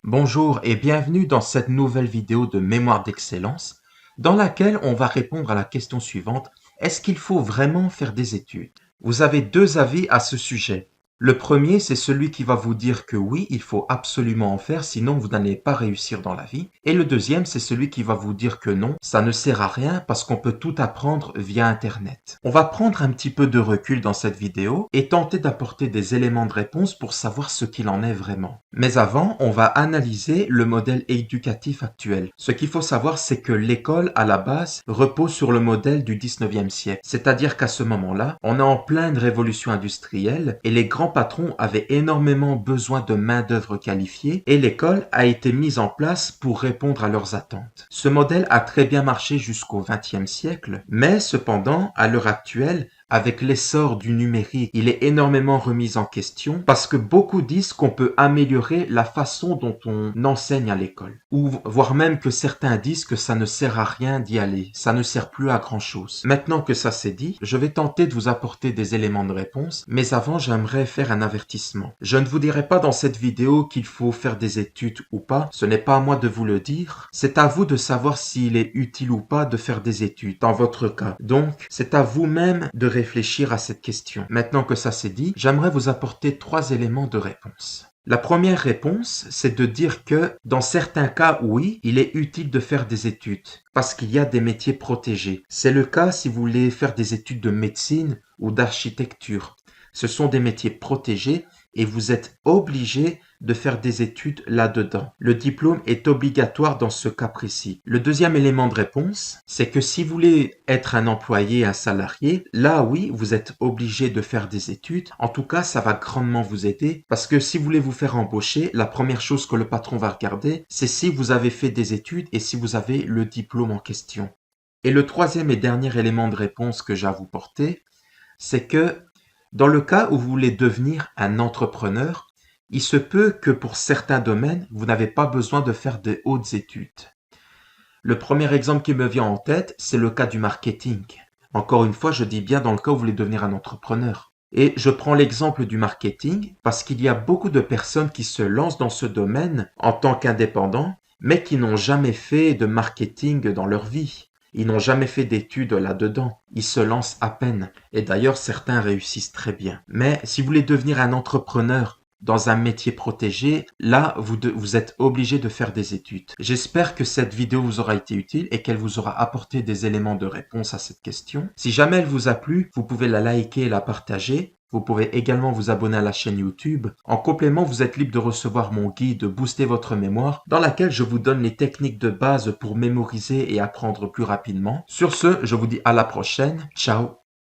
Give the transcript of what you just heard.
Bonjour et bienvenue dans cette nouvelle vidéo de Mémoire d'excellence dans laquelle on va répondre à la question suivante: est-ce qu'il faut vraiment faire des études? Vous avez deux avis à ce sujet. Le premier, c'est celui qui va vous dire que oui, il faut absolument en faire, sinon vous n'allez pas réussir dans la vie. Et le deuxième, c'est celui qui va vous dire que non, ça ne sert à rien parce qu'on peut tout apprendre via Internet. On va prendre un petit peu de recul dans cette vidéo et tenter d'apporter des éléments de réponse pour savoir ce qu'il en est vraiment. Mais avant, on va analyser le modèle éducatif actuel. Ce qu'il faut savoir, c'est que l'école, à la base, repose sur le modèle du 19e siècle. C'est-à-dire qu'à ce moment-là, on est en pleine révolution industrielle et les grands patrons avaient énormément besoin de main-d'œuvre qualifiée et l'école a été mise en place pour répondre à leurs attentes. Ce modèle a très bien marché jusqu'au 20e siècle, mais cependant, à l'heure actuelle, avec l'essor du numérique, il est énormément remis en question parce que beaucoup disent qu'on peut améliorer la façon dont on enseigne à l'école. Ou voire même que certains disent que ça ne sert à rien d'y aller, ça ne sert plus à grand chose. Maintenant que ça c'est dit, je vais tenter de vous apporter des éléments de réponse, mais avant j'aimerais faire un avertissement. Je ne vous dirai pas dans cette vidéo qu'il faut faire des études ou pas, ce n'est pas à moi de vous le dire, c'est à vous de savoir s'il est utile ou pas de faire des études, dans votre cas. Donc, c'est à vous-même de réfléchir à cette question. Maintenant que ça c'est dit, j'aimerais vous apporter 3 éléments de réponse. La première réponse, c'est de dire que dans certains cas, oui, il est utile de faire des études parce qu'il y a des métiers protégés. C'est le cas si vous voulez faire des études de médecine ou d'architecture. Ce sont des métiers protégés et vous êtes obligé de faire des études là-dedans. Le diplôme est obligatoire dans ce cas précis. Le deuxième élément de réponse, c'est que si vous voulez être un employé, un salarié, là oui, vous êtes obligé de faire des études. En tout cas, ça va grandement vous aider parce que si vous voulez vous faire embaucher, la première chose que le patron va regarder, c'est si vous avez fait des études et si vous avez le diplôme en question. Et le troisième et dernier élément de réponse que j'ai à vous porter, c'est que dans le cas où vous voulez devenir un entrepreneur, il se peut que pour certains domaines, vous n'avez pas besoin de faire de hautes études. Le premier exemple qui me vient en tête, c'est le cas du marketing. Encore une fois, je dis bien dans le cas où vous voulez devenir un entrepreneur. Et je prends l'exemple du marketing parce qu'il y a beaucoup de personnes qui se lancent dans ce domaine en tant qu'indépendants, mais qui n'ont jamais fait de marketing dans leur vie. Ils n'ont jamais fait d'études là-dedans. Ils se lancent à peine. Et d'ailleurs, certains réussissent très bien. Mais si vous voulez devenir un entrepreneur dans un métier protégé, là, vous êtes obligé de faire des études. J'espère que cette vidéo vous aura été utile et qu'elle vous aura apporté des éléments de réponse à cette question. Si jamais elle vous a plu, vous pouvez la liker et la partager. Vous pouvez également vous abonner à la chaîne YouTube. En complément, vous êtes libre de recevoir mon guide Booster votre mémoire, dans laquelle je vous donne les techniques de base pour mémoriser et apprendre plus rapidement. Sur ce, je vous dis à la prochaine. Ciao!